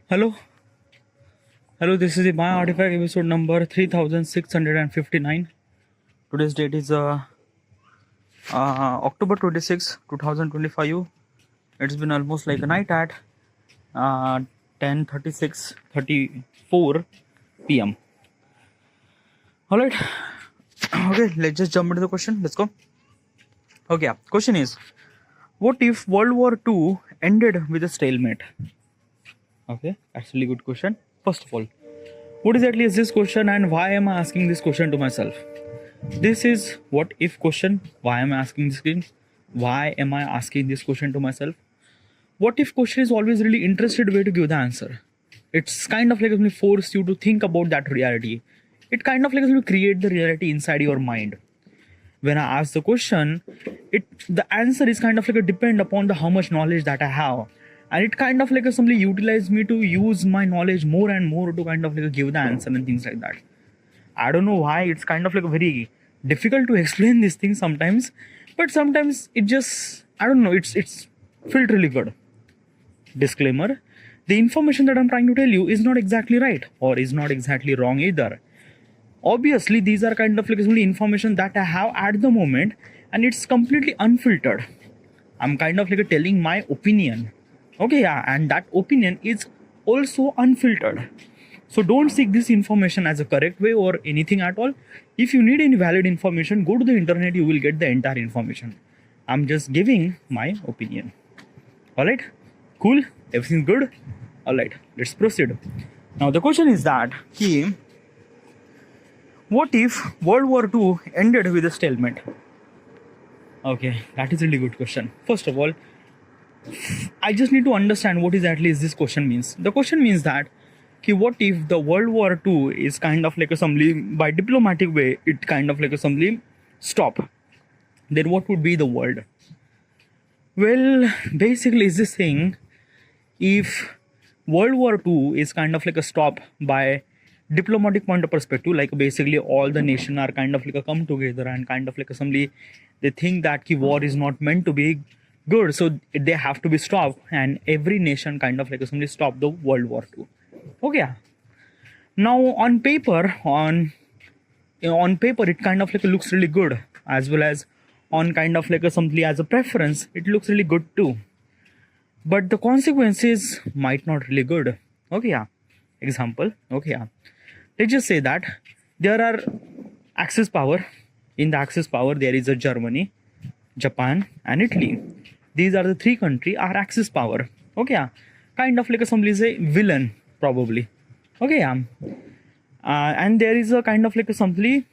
Hello, this is the My Artifact episode number 3659. Today's date is October 26, 2025. It's been almost like a night at 10:34 p.m. Alright, okay, let's just jump into the question. Let's go. Okay, question is, what if World War II ended with a stalemate? Okay, that's a really good question. First of all, what exactly is this question and why am I asking this question to myself? This is what if question. Why am I asking this question? Why am I asking this question to myself? What if question is always really interested way to give the answer. It's kind of like it will force you to think about that reality. It kind of like it will create the reality inside your mind. When I ask the question, the answer is kind of like a depend upon the how much knowledge that I have. And it kind of like simply utilize me to use my knowledge more and more to kind of like give the answer and things like that. I don't know why it's kind of like very difficult to explain these things sometimes, but sometimes it just, I don't know, it's felt really good. Disclaimer, the information that I'm trying to tell you is not exactly right or is not exactly wrong either. Obviously, these are kind of like only information that I have at the moment and it's completely unfiltered. I'm kind of like telling my opinion. Okay, yeah, and that opinion is also unfiltered. So don't seek this information as a correct way or anything at all. If you need any valid information, go to the internet, you will get the entire information. I'm just giving my opinion. Alright, cool, everything's good. Alright, let's proceed. Now the question is that, what if World War II ended with a stalemate? Okay, that is a really good question. First of all, I just need to understand what exactly is this question means. The question means that what if the World War II is kind of like assembly by diplomatic way, it kind of like assembly stop. Then what would be the world? Well, basically is this thing, if World War II is kind of like a stop by diplomatic point of perspective, like basically all the nation are kind of like a come together and kind of like assembly, they think that war is not meant to be good, so they have to be stopped, and every nation kind of like simply stop the World War II. Okay. Now on paper, it kind of like looks really good, as well as on kind of like simply as a preference, it looks really good too. But the consequences might not really good. Okay, yeah. Example. Okay, yeah. Let's just say that there are Axis power. In the Axis power, there is a Germany, Japan, and Italy. These are the three countries are Axis power. Okay, yeah. Kind of like somebody is a villain, probably. Okay, yeah. And there is a kind of like somebody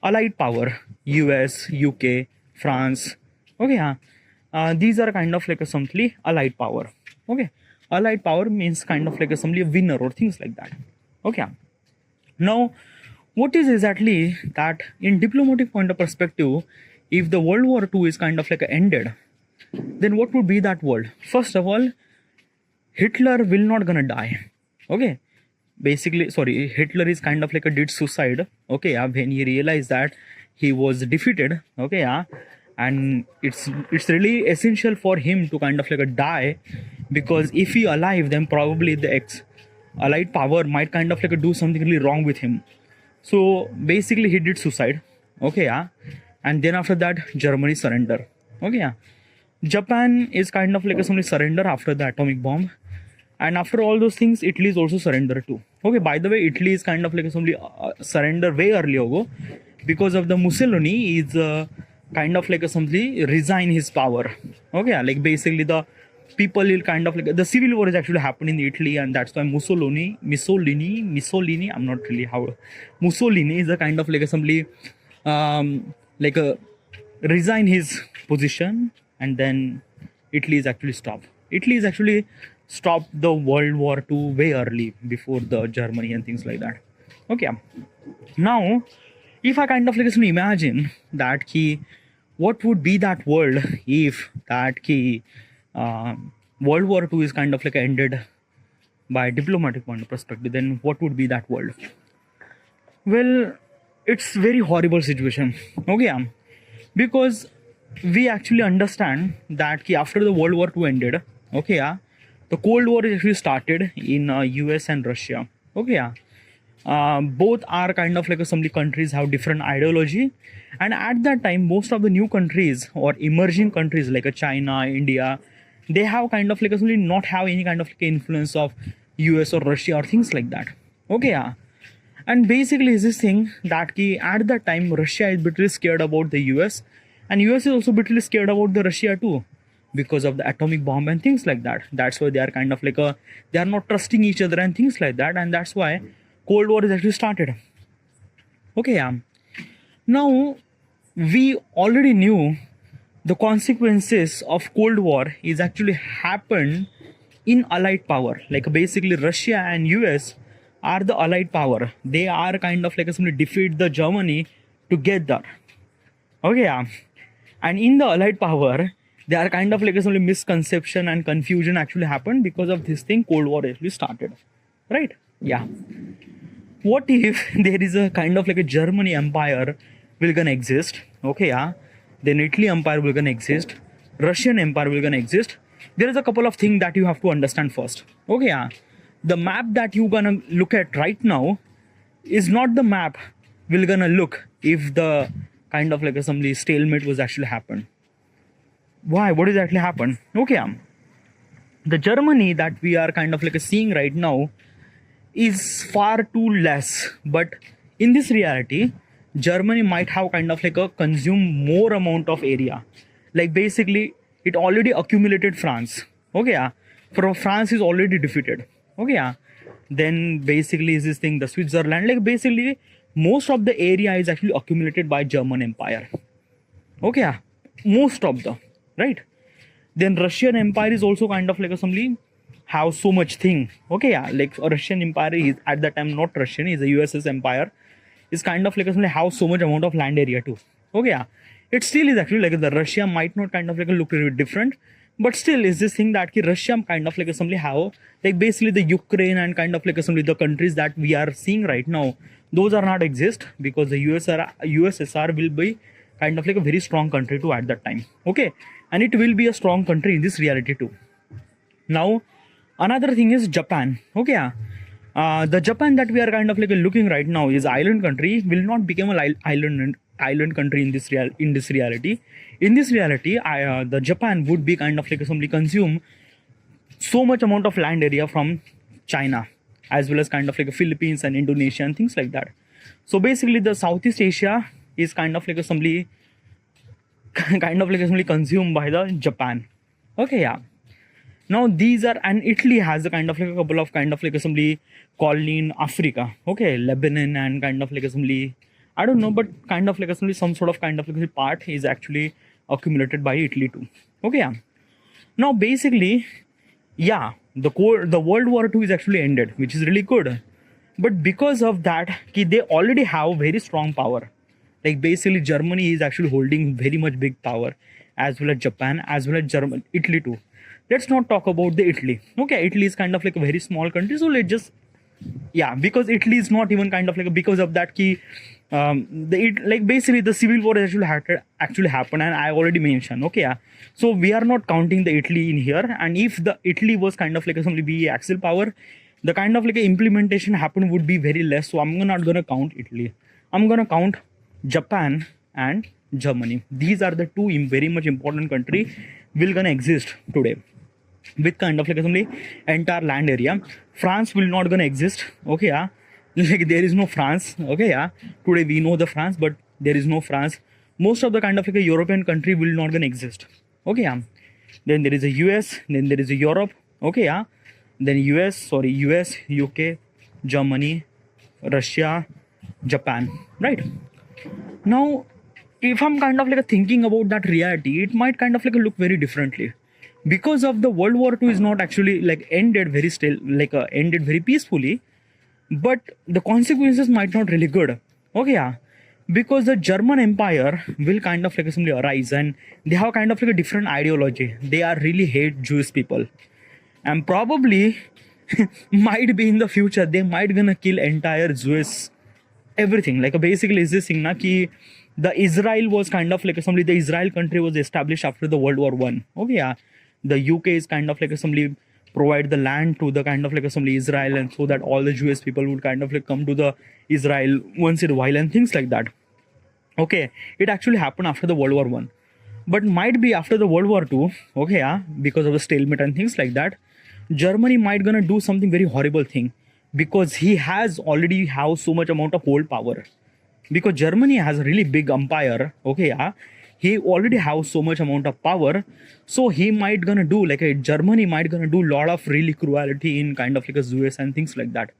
allied power, US, UK, France. Okay, yeah. These are kind of like somebody allied power. Okay, allied power means kind of like somebody a winner or things like that. Okay, yeah. Now, what is exactly that in diplomatic point of perspective, if the World War II is kind of like ended, then what would be that world? First of all, Hitler will not gonna die. Okay, basically, sorry, Hitler is kind of like did suicide. Okay, yeah, when he realized that he was defeated. Okay, yeah, and it's really essential for him to kind of like die, because if he alive, then probably the allied power might kind of like do something really wrong with him. So basically, he did suicide. Okay, yeah, and then after that, Germany surrender. Okay, yeah. Japan is kind of like a surrender after the atomic bomb, and after all those things, Italy is also surrender too. Okay, by the way, Italy is kind of like a surrender way early ago, because of the Mussolini is kind of like a somebody resign his power. Okay, yeah, like basically the people will kind of like the civil war is actually happening in Italy, and that's why Mussolini. I'm not really how Mussolini is a kind of like a somebody like a resign his position. And then Italy is actually stopped. Italy is actually stopped the World War II way early before the Germany and things like that. Okay. Now, if I kind of like imagine that what would be that world if that World War II is kind of like ended by diplomatic point of perspective, then what would be that world? Well, it's very horrible situation. Okay, because we actually understand that after the World War II ended, okay, yeah, The Cold War is actually started in US and Russia. Okay, yeah. Both are kind of like some countries have different ideology, and at that time most of the new countries or emerging countries like China, India, they have kind of like simply not have any kind of like influence of US or Russia or things like that. Okay, yeah. And basically is this thing that at that time Russia is bitterly scared about the US, and US is also bitterly scared about the Russia too, because of the atomic bomb and things like that. That's why they are kind of like they are not trusting each other and things like that, and that's why Cold War is actually started. Okay, yeah. Now we already knew the consequences of Cold War is actually happened in allied power. Like basically Russia and US are the allied power. They are kind of like simply defeat the Germany together. Okay, yeah. And in the allied power, they are kind of like simply misconception and confusion actually happened because of this thing. Cold War actually started, right? Yeah. What if there is a kind of like a Germany empire will gonna exist? Okay, yeah. Then Italy empire will gonna exist. Russian empire will gonna exist. There is a couple of things that you have to understand first. Okay, yeah. The map that you gonna look at right now is not the map we're gonna look if the kind of like some stalemate was actually happened. Why? What is actually happened? Okay, the Germany that we are kind of like seeing right now is far too less, but in this reality Germany might have kind of like a consume more amount of area. Like basically it already accumulated France. Okay, yeah. For France is already defeated. Okay, yeah. Then basically is this thing the Switzerland, like basically most of the area is actually accumulated by German empire. Okay, yeah. Most of the, right? Then Russian empire is also kind of like a something have so much thing. Okay, yeah. Like Russian empire is at that time not Russian, is a USS empire, is kind of like a have so much amount of land area too. Okay, yeah. It still is actually like the Russia might not kind of like look a little bit different, but still is this thing that Russia kind of like assembly how like basically the Ukraine and kind of like assembly the countries that we are seeing right now, those are not exist because the USSR will be kind of like a very strong country too at that time. Okay, and it will be a strong country in this reality too. Now another thing is Japan. Okay, yeah. The Japan that we are kind of like looking right now is island country will not become a island country in this reality. In this reality, the Japan would be kind of like somebody consume so much amount of land area from China, as well as kind of like Philippines and Indonesia and things like that. So basically, the Southeast Asia is kind of like somebody consumed by the Japan. Okay, yeah. Now these are, and Italy has a kind of like a couple of kind of like assembly colony in Africa. Okay, Lebanon and kind of like assembly, I don't know, but kind of like assembly some sort of kind of like part is actually accumulated by Italy too. Okay, yeah. Now basically, yeah, the World War II is actually ended, which is really good. But because of that, they already have very strong power. Like basically Germany is actually holding very much big power, as well as Japan, as well as Italy too. Let's not talk about the Italy. Okay, Italy is kind of like a very small country, so let's just, yeah, because Italy is not even kind of like because of that like basically the civil war actually happened, and I already mentioned. Okay, yeah. So we are not counting the Italy in here, and if the Italy was kind of like somebody be axle power, the kind of like implementation happen would be very less. So I'm not gonna count Italy. I'm gonna count Japan and Germany. These are the two very much important country will gonna exist today with kind of like assembly entire land area. France will not gonna exist. Okay, yeah. Like there is no France. Okay, yeah. Today we know the France, but there is no France. Most of the kind of like a European country will not gonna exist. Okay, yeah. Then there is a US. Then there is a Europe. Okay, yeah. Then US, UK, Germany, Russia, Japan. Right. Now, if I'm kind of like thinking about that reality, it might kind of like look very differently. Because of the World War II is not actually like ended very still, like ended very peacefully, but the consequences might not really good. Okay, yeah. Because the German Empire will kind of like simply arise, and they have kind of like a different ideology. They are really hate Jewish people, and probably might be in the future they might gonna kill entire Jewish everything. Like basically is this thing na ki the Israel was kind of like somebody, the Israel country was established after the World War I. Okay, yeah. The UK is kind of like somebody provide the land to the kind of like assembly Israel, and so that all the Jewish people would kind of like come to the Israel once in a while and things like that. Okay, it actually happened after the World War One, but might be after the World War Two. Okay, yeah, because of the stalemate and things like that, Germany might gonna do something very horrible thing, because he has already have so much amount of hold power, because Germany has a really big empire. Okay, yeah, he already have so much amount of power, so he might gonna do like a Germany might gonna do lot of really cruelty in kind of like a US and things like that,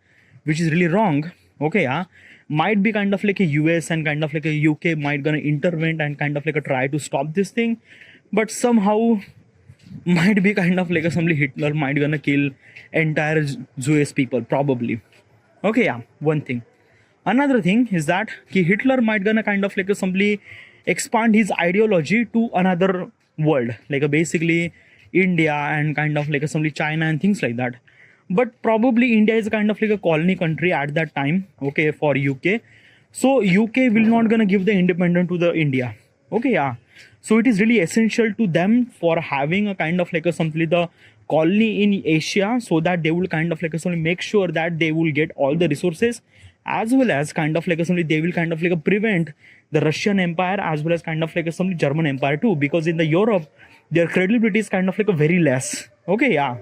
which is really wrong. Okay, yeah, might be kind of like a US and kind of like a UK might gonna intervene and kind of like a try to stop this thing, but somehow might be kind of like a somebody Hitler might gonna kill entire Jewish people probably. Okay, yeah, one thing. Another thing is that Hitler might gonna kind of like simply expand his ideology to another world, like basically India and kind of like simply China and things like that. But probably India is kind of like a colony country at that time. Okay, for UK, so UK will not gonna give the independence to the India. Okay, yeah. So it is really essential to them for having a kind of like a simply the colony in Asia, so that they will kind of like simply make sure that they will get all the resources, as well as kind of like simply they will kind of like prevent the Russian Empire as well as kind of like some German Empire too, because in the Europe their credibility is kind of like a very less. Okay, yeah.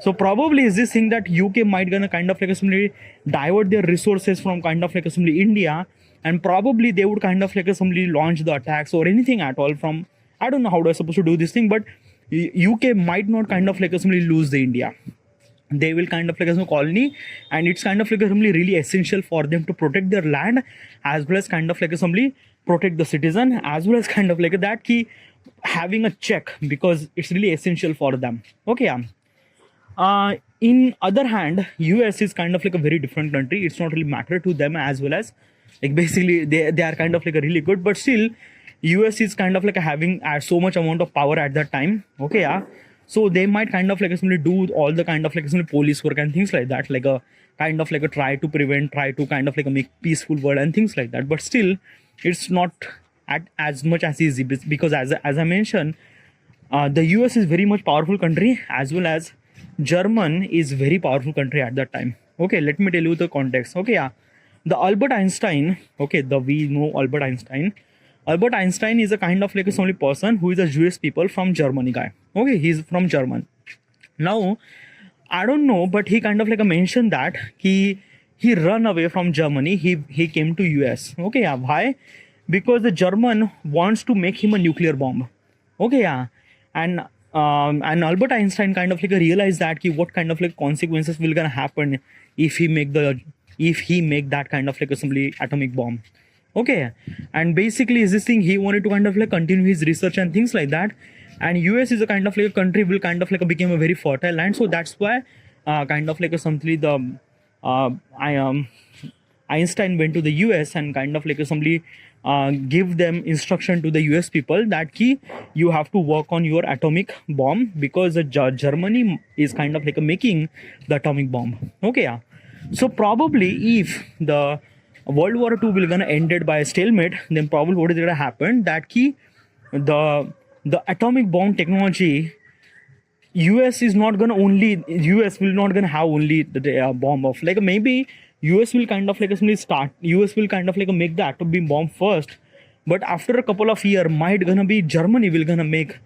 So probably is this thing that UK might gonna kind of like simply divert their resources from kind of like simply India, and probably they would kind of like simply launch the attacks or anything at all from, I don't know how they're supposed to do this thing, but UK might not kind of like simply lose the India. They will kind of like as a colony, and it's kind of like assembly really essential for them to protect their land, as well as kind of like assembly protect the citizen, as well as kind of like that key having a check, because it's really essential for them. Okay, yeah. In other hand, US is kind of like a very different country. It's not really matter to them, as well as like basically they are kind of like a really good, but still US is kind of like having so much amount of power at that time. Okay, yeah. So they might kind of like simply do all the kind of like simply police work and things like that, like a kind of like a try to prevent, try to kind of like a make peaceful world and things like that. But still, it's not at as much as easy, because as I mentioned, the US is very much powerful country, as well as German is very powerful country at that time. Okay, let me tell you the context. Okay, yeah, the Albert Einstein. Okay, we know Albert Einstein. Albert Einstein is a kind of like a only person who is a Jewish people from Germany guy. Okay, he's from German. Now, I don't know, but he kind of like mentioned that he run away from Germany. He came to US. Okay, yeah, why? Because the German wants to make him a nuclear bomb. Okay, yeah, and Albert Einstein kind of like realized that what kind of like consequences will gonna happen if he make that kind of like assembly atomic bomb. Okay, and basically is this thing he wanted to kind of like continue his research and things like that, and US is a kind of like a country will kind of like become a very fertile land, so that's why kind of like simply the Einstein went to the US and kind of like simply give them instruction to the US people that you have to work on your atomic bomb, because Germany is kind of like making the atomic bomb. Okay, yeah. So probably if the World War II will gonna ended by a stalemate, then probably what is gonna happen that the atomic bomb technology, US will not gonna have only the bomb of like maybe US will kind of like start. US will kind of like make the atomic bomb first, but after a couple of years, might gonna be Germany will gonna make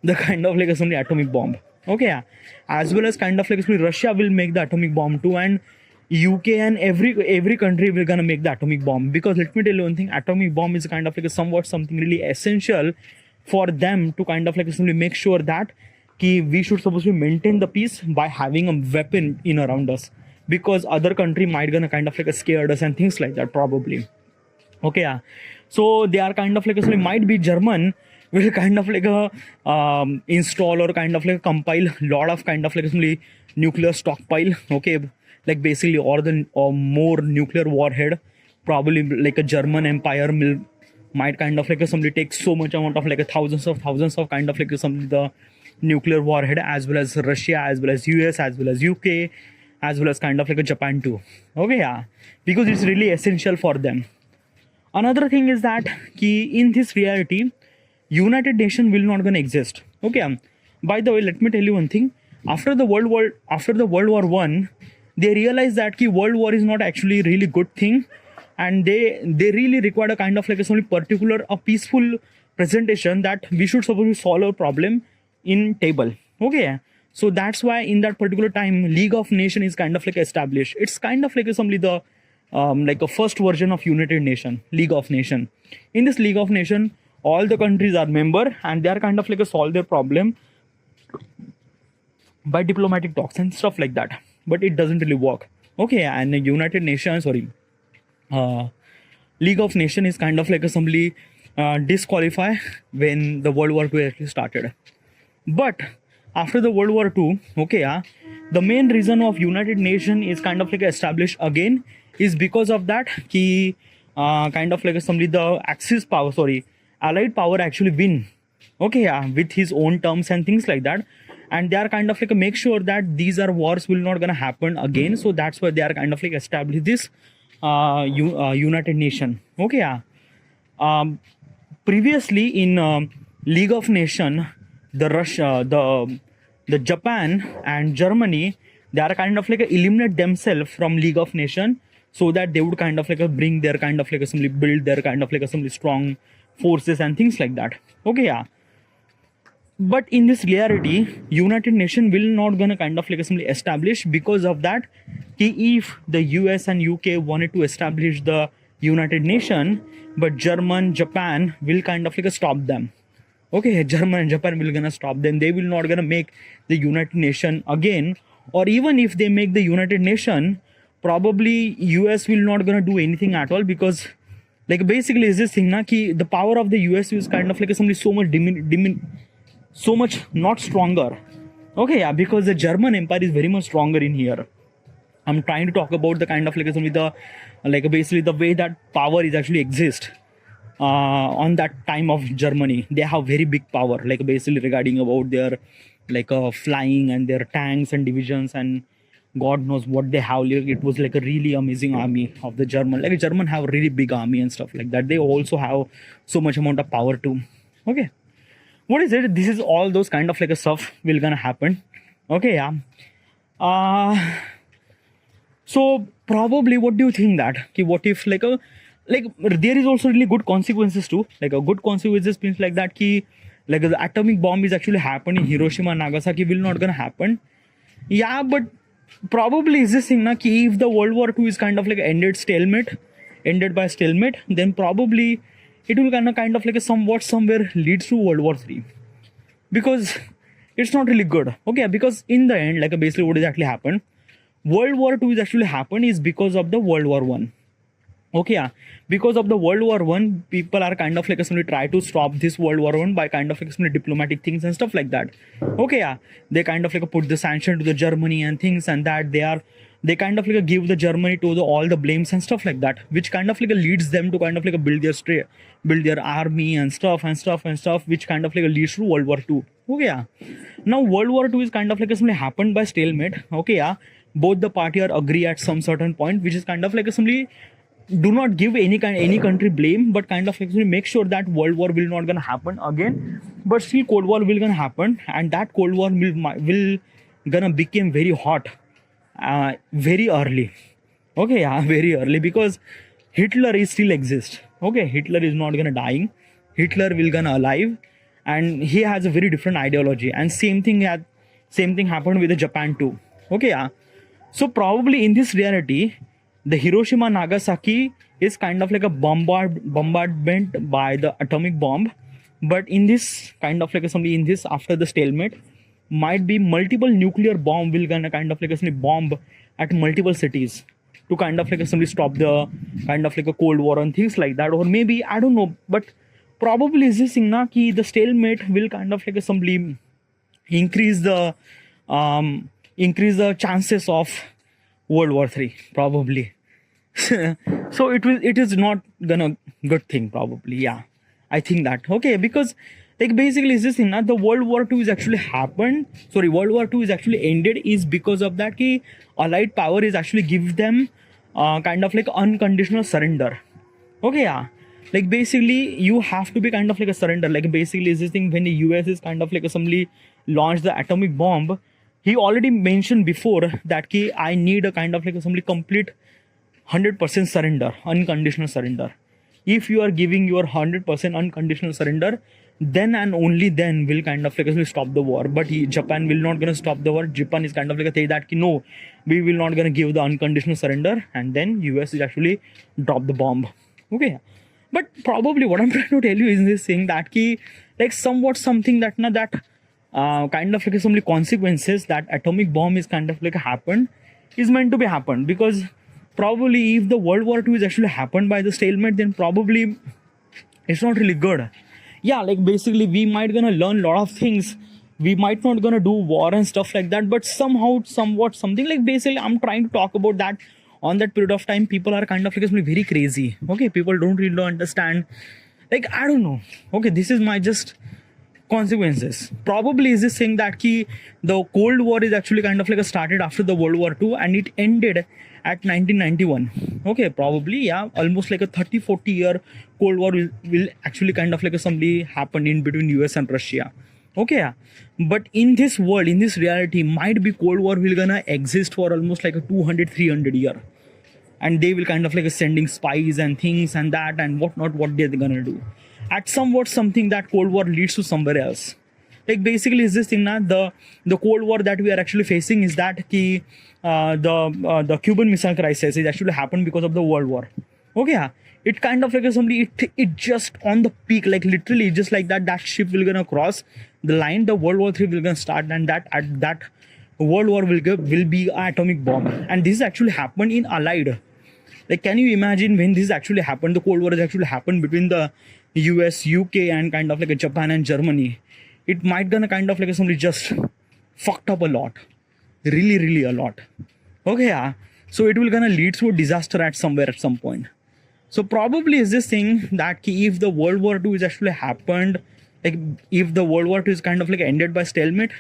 the kind of like atomic bomb. Okay, yeah. As well as kind of like Russia will make the atomic bomb too, and UK and every country will gonna make the atomic bomb, because let me tell you one thing: atomic bomb is kind of like something really essential for them to kind of like simply make sure that we should supposed to maintain the peace by having a weapon in around us, because other country might gonna kind of like scared us and things like that probably. Okay, yeah. So they are kind of like might be German will kind of like install or kind of like compile lot of kind of like nuclear stockpile. Okay, like basically or more nuclear warhead, probably like a German empire might kind of like somebody take so much amount of like thousands of kind of like some the nuclear warhead, as well as Russia, as well as US, as well as UK, as well as kind of like a Japan too. Okay, yeah, because it's really essential for them. Another thing is that in this reality, United Nations will not gonna exist. Okay, by the way, let me tell you one thing. after the World War One, they realized that World War is not actually a really good thing, and they really required a kind of like a some particular a peaceful presentation that we should supposed to solve a problem in table. Okay, so that's why in that particular time, League of Nation is kind of like established. It's kind of like simply the like a first version of United Nation, League of Nation. In this League of Nation, all the countries are member, and they are kind of like a solve their problem by diplomatic talks and stuff like that. But it doesn't really work. Okay, and the United Nations, League of Nation is kind of like assembly disqualify when the World War II actually started. But after the World War II, the main reason of United Nation is kind of like established again is because of that kind of like assembly the Axis power, Allied power actually win. With his own terms and things like that, and they are kind of like make sure that these are wars will not gonna happen again. So that's why they are kind of like establish this United Nation. Previously in League of Nation, the Russia, the Japan and Germany, they are kind of like eliminate themselves from League of Nation, so that they would kind of like bring their kind of like assembly, build their kind of like assembly strong forces and things like that. But in this reality, United Nation will not gonna kind of like assembly establish because of that. If the US and UK wanted to establish the United Nation, but German, Japan will kind of like stop them. German and Japan will gonna stop them. They will not gonna make the United Nation again, or even if they make the United Nation, probably US will not gonna do anything at all, because like basically is this thing na ki the power of the US is kind of like somebody so much not stronger. Because the German Empire is very much stronger in here. I'm trying to talk about the kind of like basically the way that power is actually exist on that time of Germany. They have very big power, like basically regarding about their flying and their tanks and divisions and God knows what they have. It was like a really amazing army of the German. Like German have a really big army and stuff like that. They also have so much amount of power too. What is it? This is all those kind of like a stuff will gonna happen. So probably what do you think that what if there is also really good consequences too, like a good consequences means like that like the atomic bomb is actually happening in Hiroshima and Nagasaki will not gonna happen. But probably is this thing na ki if the World War II is kind of like ended by stalemate, then probably it will kind of like somewhere leads to World War III, because it's not really good. Because in the end, like basically what exactly happened, World War II is actually happened is because of the World War One. Because of the World War One, people are kind of like try to stop this World War One by kind of like diplomatic things and stuff like that. They kind of like put the sanction to the Germany and things, and that they kind of like give the Germany to all the blames and stuff like that, which kind of like leads them to kind of like build their army and stuff, which kind of like leads to World War II. Now World War II is kind of like something happened by stalemate. Both the party are agree at some certain point, which is kind of like somebody do not give any country blame, but kind of actually make sure that World War will not gonna happen again, but still Cold War will gonna happen, and that Cold War will gonna become very hot very early. Very early, because Hitler is still exist. Hitler is not gonna dying. Hitler will gonna alive, and he has a very different ideology, and same thing happened with the Japan too. So probably in this reality, the Hiroshima Nagasaki is kind of like a bombardment by the atomic bomb, but in this kind of like in this after the stalemate might be multiple nuclear bomb will gonna kind of like bomb at multiple cities to kind of like stop the kind of like a Cold War and things like that. Or maybe I don't know, but probably is this thing na ki the stalemate will kind of like increase the chances of World War III probably. So it is not gonna good thing probably. I think that because like basically is this thing that the World War II is actually happened. World War II is actually ended is because of that ki Allied power is actually give them kind of like unconditional surrender. Like basically you have to be kind of like a surrender. Like basically is this thing when the US is kind of like assembly launched the atomic bomb, he already mentioned before that ki I need a kind of like assembly complete 100% surrender, unconditional surrender. If you are giving your 100% unconditional surrender, then and only then will kind of like actually stop the war. But Japan will not gonna stop the war. Japan is kind of like a say that ki no, we will not gonna give the unconditional surrender, and then US is actually drop the bomb. Okay, but probably what I'm trying to tell you is this thing that ki like somewhat something that na that kind of like some consequences that atomic bomb is kind of like happened is meant to be happened, because probably if the World War II is actually happened by the stalemate, then probably it's not really good. Yeah, like basically we might gonna learn a lot of things. We might not gonna do war and stuff like that, but somehow, somewhat, something like basically I'm trying to talk about that on that period of time. People are kind of like very crazy. Okay, people don't really understand. Like I don't know. Okay, this is my just consequences. Probably is this thing that ki the Cold War is actually kind of like started after the World War II and it ended at 1991. Okay, probably, yeah, almost like a 30-40 year Cold War will actually kind of like something happen in between US and Russia. Okay, yeah. But in this world, in this reality, might be Cold War will gonna exist for almost like a 200-300 year, and they will kind of like sending spies and things and that and whatnot, what they're gonna do. At somewhat something that Cold War leads to somewhere else. Like basically is this thing now, the Cold War that we are actually facing is that ki the Cuban Missile Crisis is actually happened because of the World War. Okay, yeah. It kind of like somebody it just on the peak, like literally just like that ship will gonna cross the line, the World War III will gonna start, and that at that World War will be an atomic bomb. And this actually happened in Allied. Like, can you imagine when this actually happened? The Cold War has actually happened between the US, UK, and kind of like Japan and Germany. It might gonna kind of like somebody just fucked up a lot, really a lot. Okay, yeah. So it will gonna lead to a disaster at somewhere at some point. So probably is this thing that if the World War II is actually happened, like if the World War II is kind of like ended by stalemate,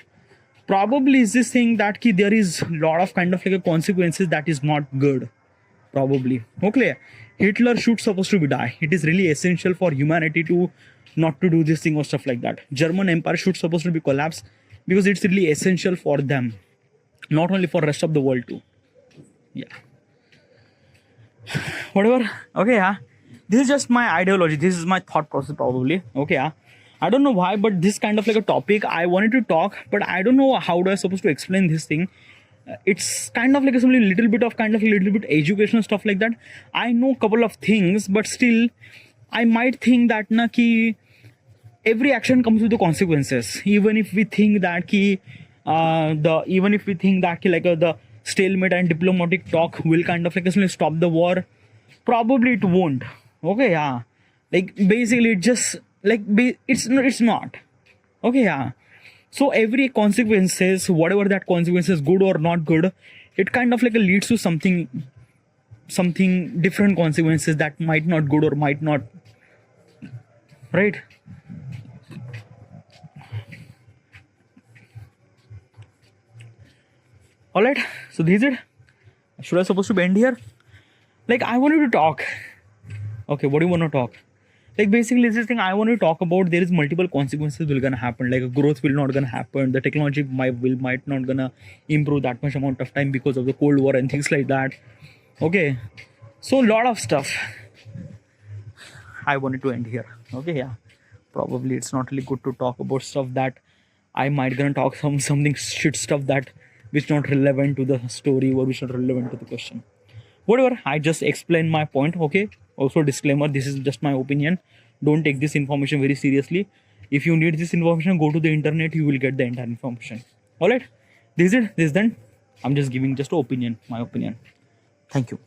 probably is this thing that there is a lot of kind of like a consequences that is not good. Probably. Okay, Hitler should supposed to be die. It is really essential for humanity to not to do this thing or stuff like that. German Empire should supposed to be collapsed because it's really essential for them, not only for rest of the world too. Yeah. Whatever. Okay, yeah. This is just my ideology. This is my thought process probably. Okay, yeah. I don't know why, but this kind of like a topic I wanted to talk, but I don't know how do I supposed to explain this thing. It's kind of like a little bit of kind of a little bit educational stuff like that. I know a couple of things, but still I might think that na ki every action comes with the consequences. Even if we think that ki the stalemate and diplomatic talk will kind of like stop the war, probably it won't. Okay, yeah. Like basically it just like it's not. Okay, yeah. So every consequences, whatever that consequences, good or not good, it kind of like leads to something different consequences that might not good or might not, right? All right. So this is it. Should I supposed to end here? Like I wanted to talk. Okay, what do you want to talk? Like basically this thing I want to talk about, there is multiple consequences will gonna happen. Like growth will not gonna happen, the technology might not gonna improve that much amount of time because of the Cold War and things like that. Okay, so a lot of stuff I wanted to end here. Okay, yeah, probably it's not really good to talk about stuff that I might gonna talk something shit stuff that which not relevant to the story or which not relevant to the question. Whatever, I just explained my point. Okay, also disclaimer, this is just my opinion. Don't take this information very seriously. If you need this information, go to the internet, you will get the entire information. All right, this is it. This is done. I'm just giving just an opinion, my opinion. Thank you.